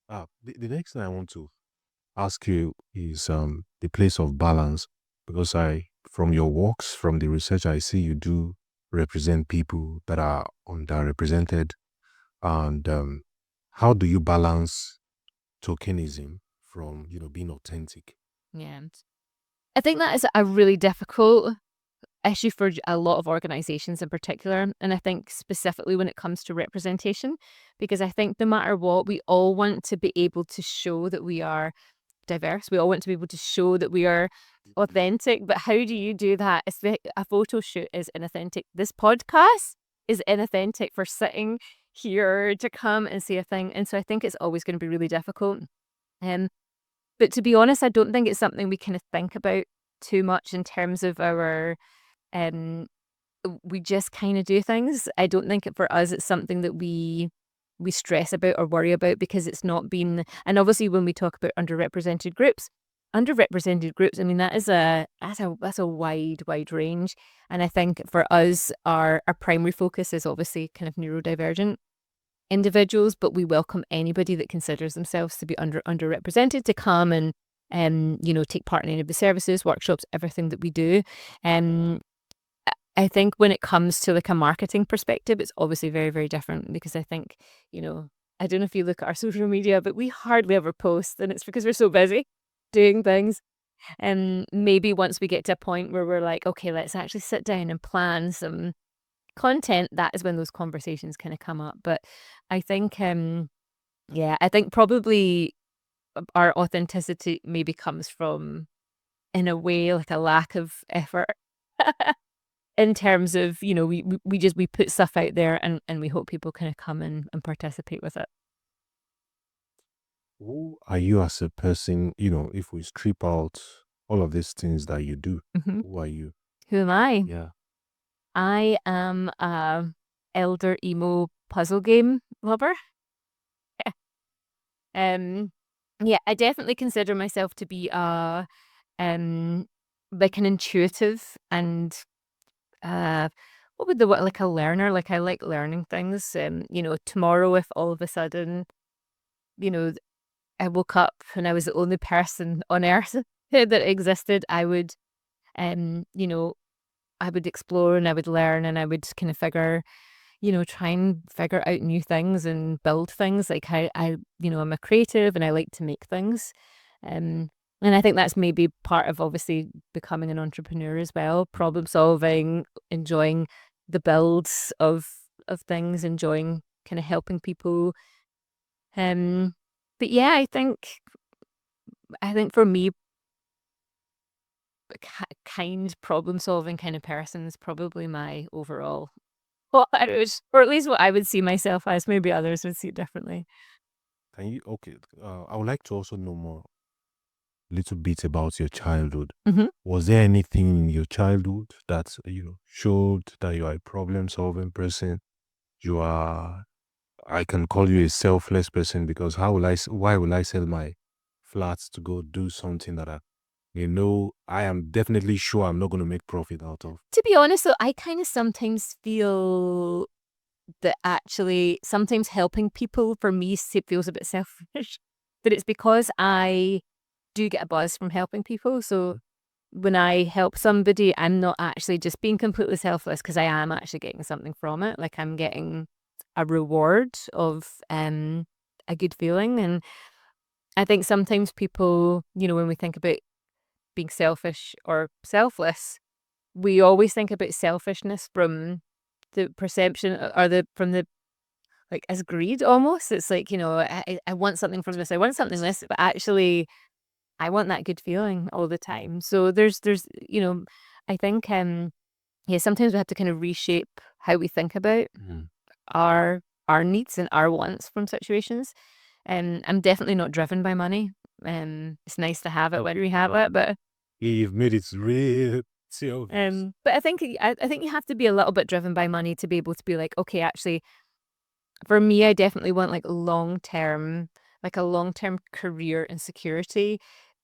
The next thing I want to ask you is the place of balance, because from your works, from the research I see, you do represent people that are underrepresented. And how do you balance tokenism from being authentic? Yeah. I think that is a really difficult issue for a lot of organizations in particular. And I think specifically when it comes to representation, because I think no matter what, we all want to be able to show that we are diverse. We all want to be able to show that we are authentic. But how do you do that? A photo shoot is inauthentic. This podcast is inauthentic for sitting here to come and say a thing. And so I think it's always going to be really difficult. Um, but to be honest, I don't think it's something we kind of think about too much in terms of our um we just kind of do things. I don't think for us it's something that we stress about or worry about because it's not been. And obviously, when we talk about underrepresented groups, I mean that's a wide range. And I think for us, our primary focus is obviously kind of neurodivergent individuals, but we welcome anybody that considers themselves to be underrepresented to come and take part in any of the services, workshops, everything that we do. Um, I think when it comes to like a marketing perspective, it's obviously very, very different because I think, I don't know if you look at our social media, but we hardly ever post, and it's because we're so busy doing things. And maybe once we get to a point where we're like, okay, let's actually sit down and plan some content, that is when those conversations kind of come up. But I think, yeah, I think probably our authenticity maybe comes from, in a way, like a lack of effort. In terms of, we put stuff out there and we hope people kind of come and participate with it. Who are you as a person? If we strip out all of these things that you do, Mhm. who are you? Who am I? Yeah. I am a elder emo puzzle game lover. Um, yeah, I definitely consider myself to be um, like an intuitive and uh, like a learner. Like I like learning things. Tomorrow if all of a sudden, you know, I woke up and I was the only person on earth that existed, um, you know, I would explore and I would learn and I would kind of try and figure out new things and build things. Like I'm a creative and I like to make things. Um, and I think that's maybe part of obviously becoming an entrepreneur as well, problem solving, enjoying the builds of things, enjoying kind of helping people. Um, but yeah, I think for me, kind problem solving kind of person is probably my overall or at least what I would see myself as. Maybe others would see it differently. Can you? Okay. I would like to also know more, little bit about your childhood. Hmm. Was there anything in your childhood that showed that you are a problem-solving person? You are. I can call you a selfless person, because why will I sell my flats to go do something that I am definitely sure I'm not going to make profit out of? To be honest, though, I kind of sometimes feel that actually sometimes helping people for me feels a bit selfish. That it's because I do get a buzz from helping people. So when I help somebody, I'm not actually just being completely selfless because I am actually getting something from it. Like I'm getting a reward of a good feeling. And I think sometimes people, when we think about being selfish or selfless, we always think about selfishness from the perception or from the like as greed almost. It's like, I want something from this, I want something this, but actually I want that good feeling all the time. So I think yeah, sometimes we have to kind of reshape how we think about Mm. our our needs and our wants from situations. And I'm definitely not driven by money. It's nice to have it when we have it, but You've made it real selfish. I think I think you have to be a little bit driven by money to be able to be like, okay, actually, for me, I definitely want like a long term career and security,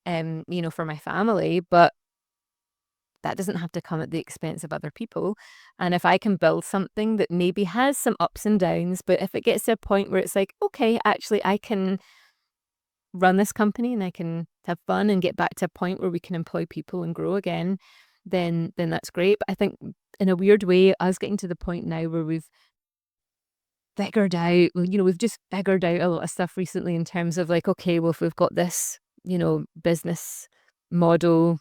for my family. But that doesn't have to come at the expense of other people. And if I can build something that maybe has some ups and downs, but if it gets to a point where it's like, okay, actually, I can run this company and I can have fun and get back to a point where we can employ people and grow again, then that's great. But I think in a weird way, us getting to the point now where we've figured out, we've just figured out a lot of stuff recently in terms of like, okay, well, if we've got this, business model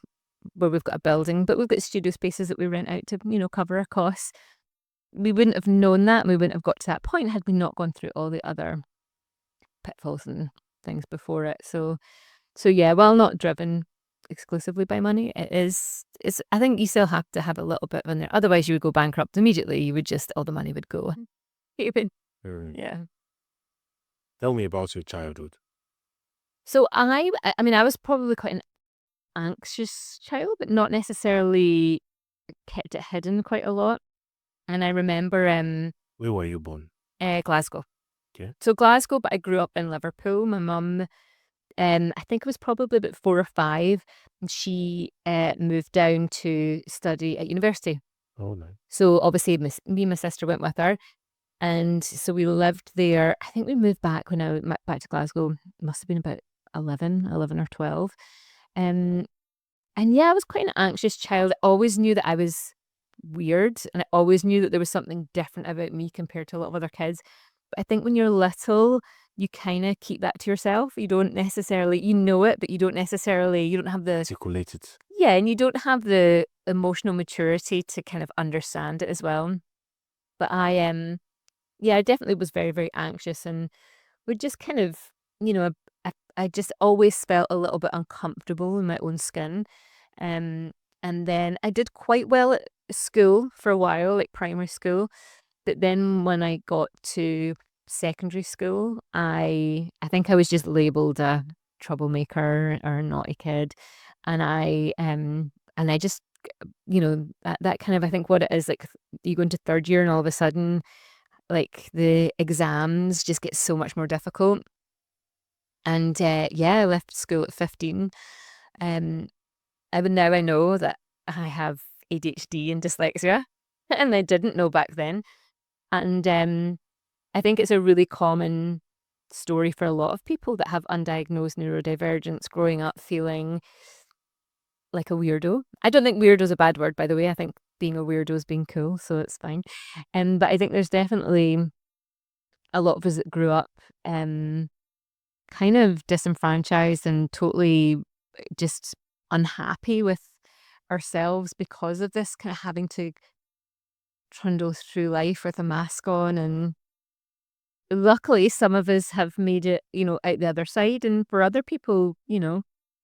where we've got a building, but we've got studio spaces that we rent out to, cover our costs. We wouldn't have known that. We wouldn't have got to that point had we not gone through all the other pitfalls and things before it. So yeah, while not driven exclusively by money, it's I think you still have to have a little bit in there. Otherwise you would go bankrupt immediately. You would just, all the money would go. Yeah. Tell me about your childhood. So I mean, I was probably quite an anxious child, but not necessarily kept it hidden quite a lot. And I remember Where were you born? Glasgow. Okay. So Glasgow, but I grew up in Liverpool. My mum, I think it was probably about 4 or 5, and she moved down to study at university. Oh, nice. So obviously me and my sister went with her. And so we lived there. I think we moved back when I went back to Glasgow. It must have been about 11 or 12. And yeah, I was quite an anxious child. I always knew that I was weird, and I always knew that there was something different about me compared to a lot of other kids. But I think when you're little, you kind of keep that to yourself. You don't necessarily, you know it, but you don't have the, Articulate it. yeah, and you don't have the emotional maturity to kind of understand it as well. But yeah, I definitely was very, very anxious and would just kind of, I just always felt a little bit uncomfortable in my own skin. And then I did quite well at school for a while, like primary school. But then when I got to secondary school, I think I was just labeled a troublemaker or a naughty kid. And I just, that kind of, I think what it is, like you go into third year and all of a sudden, like the exams just get so much more difficult. And yeah, I left school at 15. Now I know that I have ADHD and dyslexia, and I didn't know back then. And I think it's a really common story for a lot of people that have undiagnosed neurodivergence growing up feeling like a weirdo. I don't think weirdo is a bad word, by the way. I think being a weirdo is being cool, so it's fine. But I think there's definitely a lot of us that grew up kind of disenfranchised and totally just unhappy with ourselves because of this, kind of having to trundle through life with a mask on. And luckily some of us have made it, out the other side. And for other people,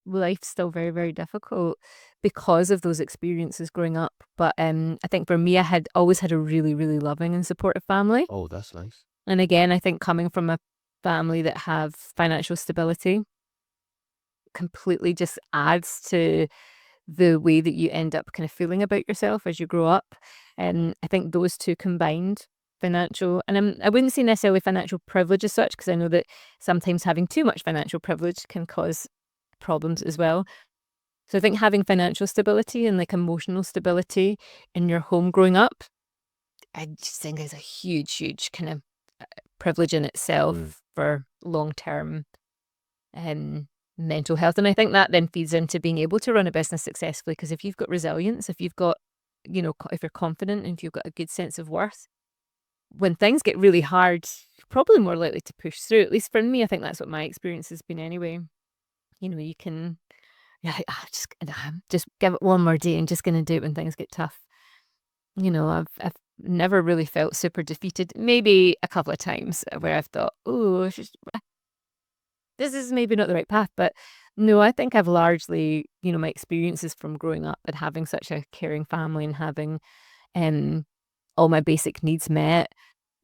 life's still very, very difficult because of those experiences growing up. But I think for me, I had always had a really, really loving and supportive family. Oh, that's nice. And again, I think coming from a family that have financial stability completely just adds to the way that you end up kind of feeling about yourself as you grow up. And I think those two combined, financial, and I wouldn't say necessarily financial privilege as such, because I know that sometimes having too much financial privilege can cause problems as well. So I think having financial stability and like emotional stability in your home growing up, I just think is a huge, huge kind of privilege in itself for long-term mental health. And I think that then feeds into being able to run a business successfully, because if you've got resilience, if you've got, if you're confident and if you've got a good sense of worth, when things get really hard, you're probably more likely to push through. At least for me, I think that's what my experience has been anyway. You can, just give it one more day and just going to do it when things get tough. I've never really felt super defeated. Maybe a couple of times where I've thought, oh, this is maybe not the right path. But no, I think I've largely, my experiences from growing up and having such a caring family and having all my basic needs met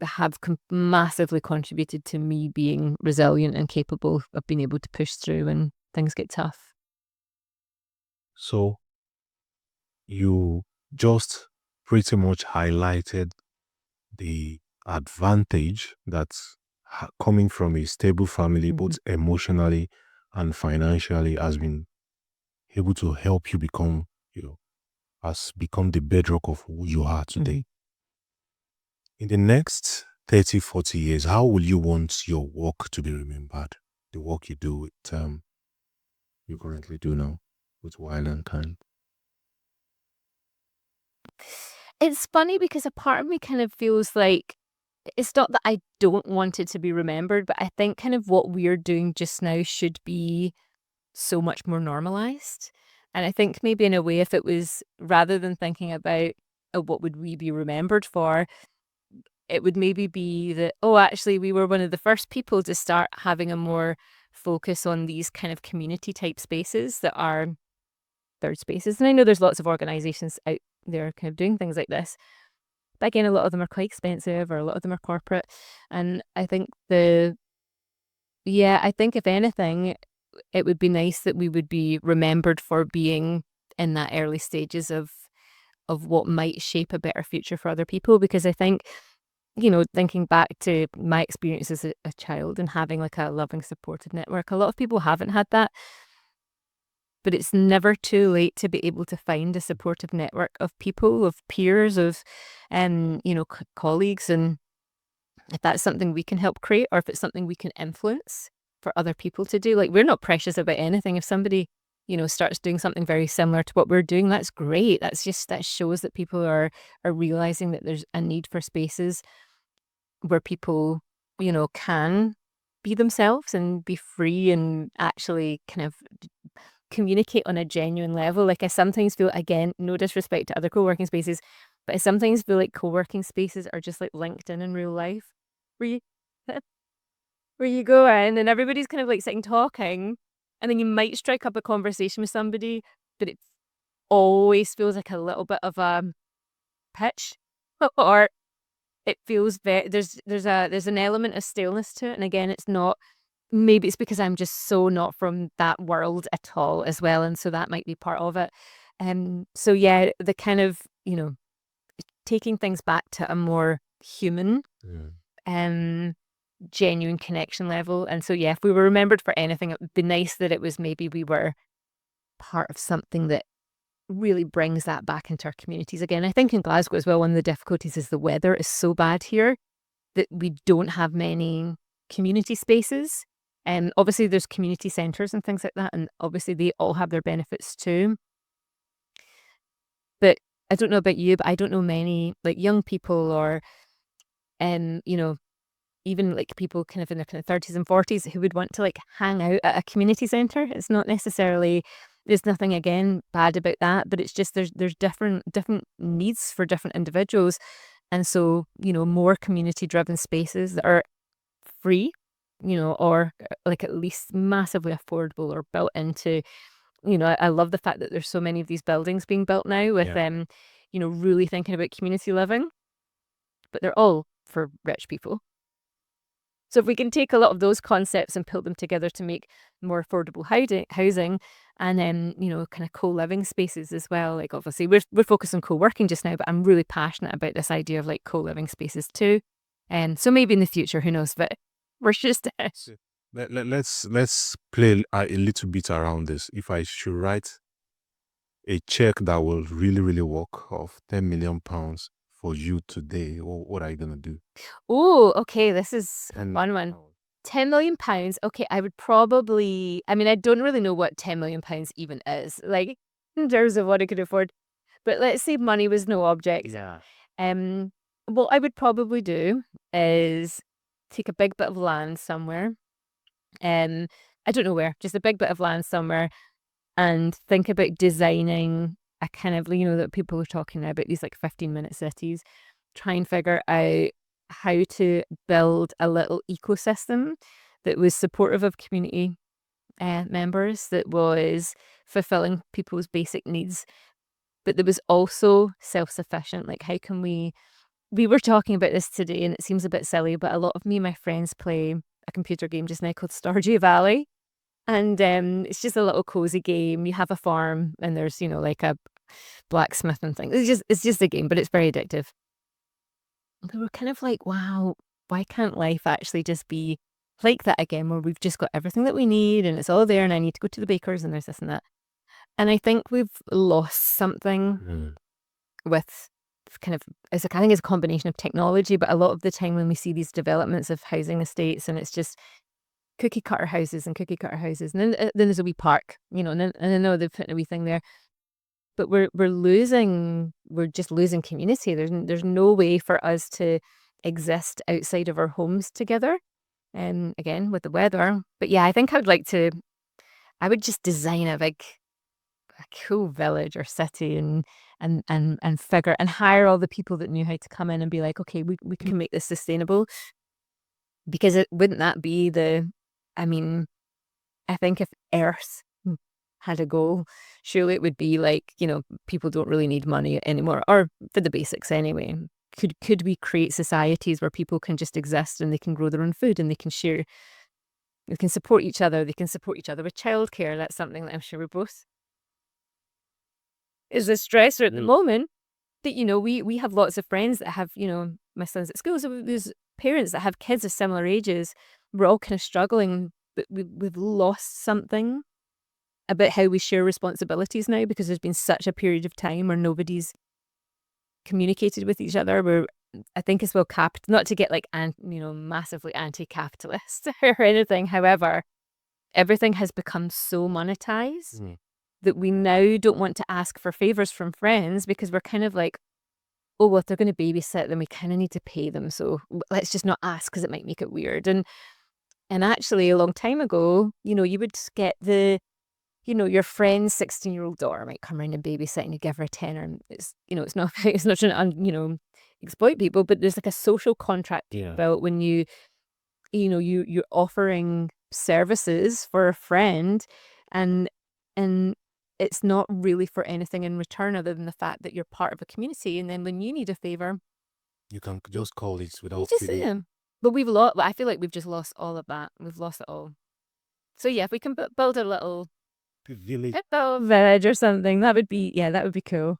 have massively contributed to me being resilient and capable of being able to push through when things get tough. So you just pretty much highlighted the advantage that's coming from a stable family, both emotionally and financially, has been able to help you become, has become the bedrock of who you are today. In the next 30, 40 years, how will you want your work to be remembered? the work you do with you currently do now with Wild and Kind? It's funny because a part of me kind of feels like it's not that I don't want it to be remembered, but I think kind of what we're doing just now should be so much more normalized. And I think maybe in a way, if it was rather than thinking about what would we be remembered for, it would maybe be that, oh, actually, we were one of the first people to start having a more focus on these kind of community type spaces that are third spaces. And I know there's lots of organizations out there kind of doing things like this. But again, a lot of them are quite expensive or a lot of them are corporate. And I think I think if anything, it would be nice that we would be remembered for being in that early stages of what might shape a better future for other people. Because I think, thinking back to my experience as a child and having like a loving, supportive network, a lot of people haven't had that. But it's never too late to be able to find a supportive network of people, of peers, of, colleagues. And if that's something we can help create, or if it's something we can influence for other people to do, like, we're not precious about anything. If somebody, starts doing something very similar to what we're doing, that's great. That shows that people are realizing that there's a need for spaces where people, can be themselves and be free and actually kind of communicate on a genuine level. Like, I sometimes feel, again, no disrespect to other co-working spaces, but I sometimes feel like co-working spaces are just like LinkedIn in real life, where you where you go in and everybody's kind of like sitting talking, and then you might strike up a conversation with somebody, but it always feels like a little bit of a pitch, or it feels very there's an element of staleness to it. And again, it's not. Maybe it's because I'm just so not from that world at all as well, and so that might be part of it. So yeah, the kind of, taking things back to a more human, Yeah. genuine connection level. And so yeah, if we were remembered for anything, it would be nice that it was maybe we were part of something that really brings that back into our communities again. I think in Glasgow as well, one of the difficulties is the weather is so bad here that we don't have many community spaces. And obviously there's community centres and things like that, and obviously they all have their benefits too. But I don't know about you, but I don't know many like young people or even like people kind of in their kind of 30s and 40s who would want to like hang out at a community centre. It's not necessarily, there's nothing again bad about that, but it's just there's different needs for different individuals. And so, more community driven spaces that are free, or like at least massively affordable or built into, I love the fact that there's so many of these buildings being built now with Yeah. really thinking about community living, but they're all for rich people. So if we can take a lot of those concepts and put them together to make more affordable housing and then, kind of co-living spaces as well. Like obviously we're focused on co-working just now, but I'm really passionate about this idea of like co-living spaces too. And so maybe in the future, who knows, but we're just So let's play a little bit around this. If I should write a check that will really, really work of £10 million for you today, what are you gonna do? oh, okay, this is a 10 fun one. pounds. £10 million. Okay, I would probably, I mean, I don't really know what £10 million even is, like in terms of what I could afford. But let's say money was no object. Yeah. Um, what I would probably do is take a big bit of land somewhere. Um, I don't know where, just a big bit of land somewhere, and think about designing a kind of, that people are talking now about these like 15-minute cities. Try and figure out how to build a little ecosystem that was supportive of community members, that was fulfilling people's basic needs, but that was also self-sufficient. Like, how can we were talking about this today, and it seems a bit silly, but a lot of me and my friends play a computer game just now called Stardew Valley. And it's just a little cozy game. You have a farm and there's, like a blacksmith and things. It's just a game, but it's very addictive. And we were kind of like, wow, why can't life actually just be like that again, where we've just got everything that we need and it's all there and I need to go to the baker's and there's this and that. And I think we've lost something Mm. with kind of, I think it's a combination of technology, but a lot of the time when we see these developments of housing estates and it's just cookie cutter houses, and then there's a wee park, and I know they've put a wee thing there, but we're just losing community. There's no way for us to exist outside of our homes together. Again with the weather, but yeah, I think I would just design a cool village or city and figure and hire all the people that knew how to come in and be like, okay, we can make this sustainable, because wouldn't that be I mean, I think if Earth had a goal, surely it would be like, people don't really need money anymore, or for the basics anyway. Could we create societies where people can just exist and they can grow their own food and they can share, they can support each other, with childcare? That's something that I'm sure we both is a stressor at the moment. That we have lots of friends that have, my son's at school, so there's parents that have kids of similar ages. We're all kind of struggling, but we've lost something about how we share responsibilities now, because there's been such a period of time where nobody's communicated with each other. Where I think as well, not to get like massively anti-capitalist or anything. However, everything has become so monetized that we now don't want to ask for favors from friends, because we're kind of like, oh, well, if they're going to babysit, then we kind of need to pay them. So let's just not ask, because it might make it weird. And actually, a long time ago, you would get your friend's 16-year-old daughter might come around and babysit, and you give her a tenner. And it's not it's not trying to exploit people, but there's like a social contract built when you're offering services for a friend, and it's not really for anything in return other than the fact that you're part of a community. And then when you need a favor, You can just call it you without just say feeling. them. But I feel like we've just lost all of that. We've lost it all. So yeah, if we can build a little Village. village or something, that would be cool.